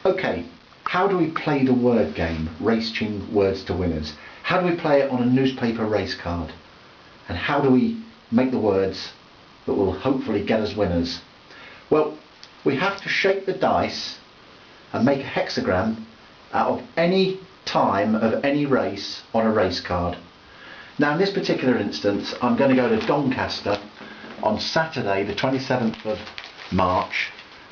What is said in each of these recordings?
Okay, how do we play the word game, Raceching Words to Winners? How do we play it on a newspaper race card? And how do we make the words that will hopefully get us winners? Well, we have to shake the dice and make a hexagram out of any time of any race on a race card. Now in this particular instance, I'm going to go to Doncaster on Saturday the 27th of March,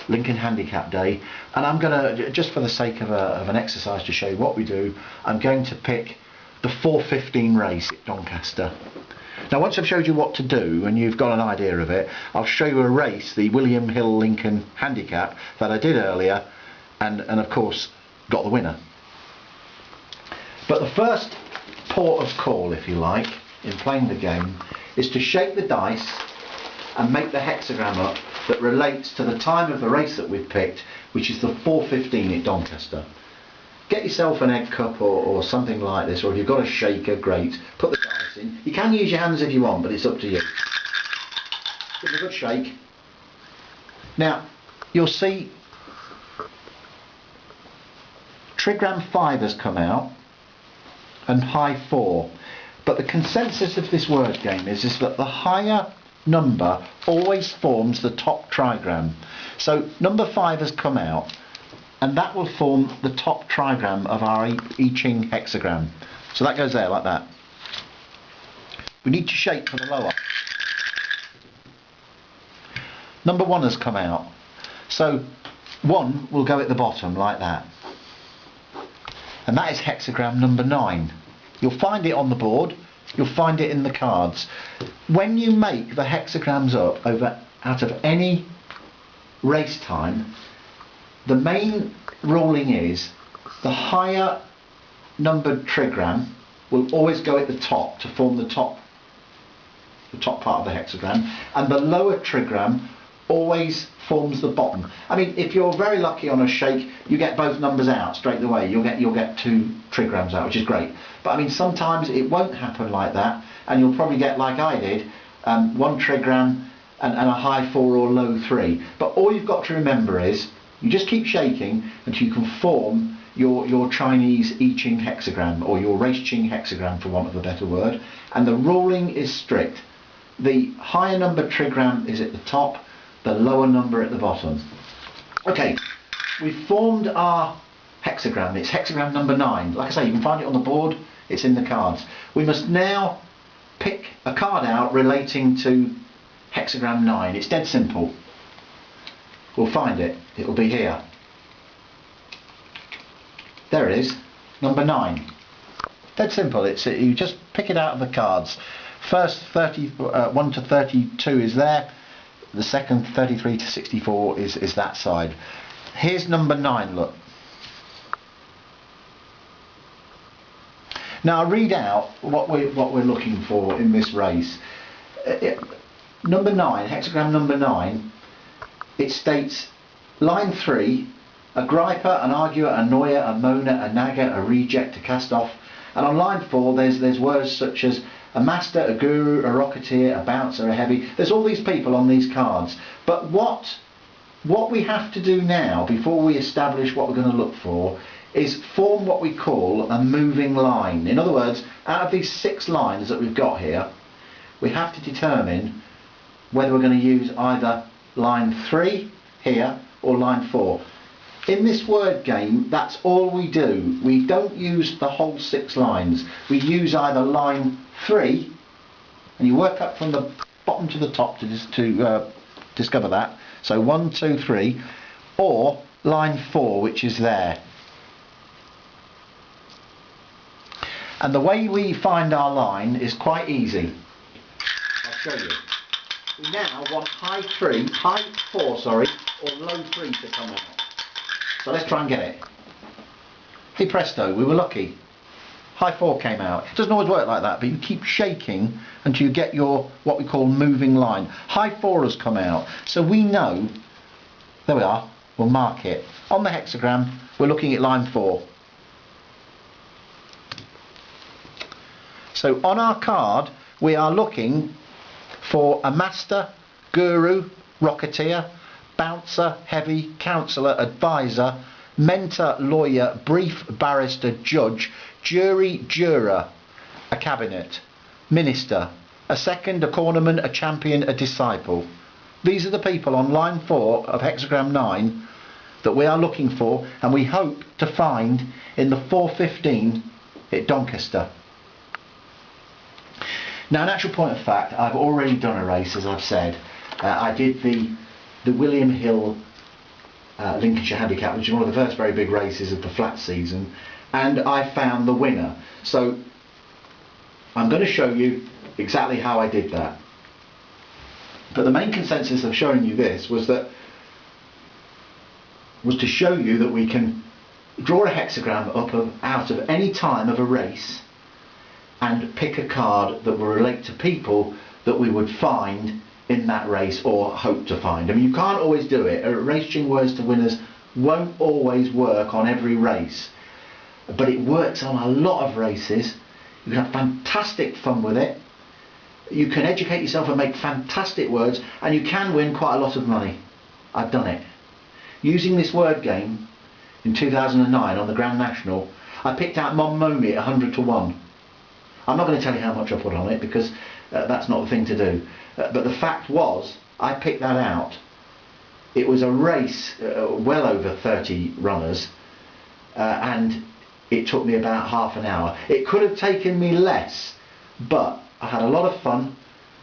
Lincoln Handicap Day, and I'm going to, just for the sake of an exercise to show you what we do, I'm going to pick the 4:15 race at Doncaster. Now once I've showed you what to do and you've got an idea of it, I'll show you a race, the William Hill Lincoln Handicap, that I did earlier, and of course got the winner. But the first port of call, if you like, in playing the game is to shake the dice and make the hexagram up that relates to the time of the race that we've picked, which is the 4:15 at Doncaster. Get yourself an egg cup or something like this, or if you've got a shaker, great, put the dice in. You can use your hands if you want, but it's up to you. Give it a good shake. Now, you'll see trigram 5 has come out and high 4, but the consensus of this word game is that the higher number always forms the top trigram. So number 5 has come out, and that will form the top trigram of our I Ching hexagram. So that goes there like that. We need to shake for the lower. Number 1 has come out, so 1 will go at the bottom like that, and that is hexagram number 9. You'll find it on the board, you'll find it in the cards. When you make the hexagrams up out of any race time, the main ruling is the higher numbered trigram will always go at the top to form the top part of the hexagram, and the lower trigram always forms the bottom. I mean, if you're very lucky on a shake, you get both numbers out straight away. You'll get 2 trigrams out, which is great. But I mean, sometimes it won't happen like that, and you'll probably get, like I did, 1 trigram and a high 4 or low 3. But all you've got to remember is you just keep shaking until you can form your Chinese I Ching hexagram, or your Raceching hexagram for want of a better word. And the ruling is strict. The higher number trigram is at the top, the lower number at the bottom. Okay, we've formed our hexagram. It's hexagram number 9. Like I say, you can find it on the board, it's in the cards. We must now pick a card out relating to hexagram 9. It's dead simple. We'll find it. It'll be here. There it is, number 9. Dead simple. You just pick it out of the cards. First 1 to 32 is there. The second 33 to 64 is that side. Here's number 9, look. Now I'll read out what we're looking for in this race. Number 9, hexagram number 9, it states line 3, a griper, an arguer, a annoyer, a moaner, a nagger, a reject, a cast off. And on line 4 there's words such as a master, a guru, a rocketeer, a bouncer, a heavy. There's all these people on these cards. But what we have to do now, before we establish what we're going to look for, is form what we call a moving line. In other words, out of these 6 lines that we've got here, we have to determine whether we're going to use either line 3 here or line 4. In this word game, that's all we do. We don't use the whole 6 lines. We use either line 3, and you work up from the bottom to the top to discover that. So 1, 2, 3, or line 4, which is there. And the way we find our line is quite easy. I'll show you. We now want high 4, sorry, or low 3 to come out. So let's try and get it. Hey presto, we were lucky. High 4 came out. It doesn't always work like that, but you keep shaking until you get your what we call moving line. High 4 has come out, so we know. There we are. We'll mark it on the hexagram. We're looking at line 4. So on our card we are looking for a master, guru, rocketeer, bouncer, heavy, counsellor, advisor, mentor, lawyer, brief, barrister, judge, jury, juror, a cabinet, minister, a second, a cornerman, a champion, a disciple. These are the people on line 4 of hexagram 9 that we are looking for, and we hope to find in the 415 at Doncaster. Now, in actual point of fact, I've already done a race, as I've said. I did the William Hill Lincolnshire Handicap, which is one of the first very big races of the flat season, and I found the winner. So I'm going to show you exactly how I did that. But the main consensus of showing you this was to show you that we can draw a hexagram out of any time of a race and pick a card that will relate to people that we would find in that race or hope to find. I mean, you can't always do it. Raceching words to winners won't always work on every race, but it works on a lot of races. You can have fantastic fun with it. You can educate yourself and make fantastic words, and you can win quite a lot of money. I've done it. Using this word game in 2009 on the Grand National, I picked out Mon Momi at 100 to 1. I'm not going to tell you how much I put on it because that's not the thing to do. But the fact was, I picked that out. It was a race, well over 30 runners, and it took me about half an hour. It could have taken me less, but I had a lot of fun.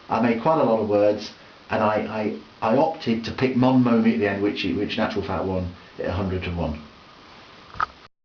I made quite a lot of words, and I opted to pick Mon Momi at the end, which in actual fact won at 100 to 1.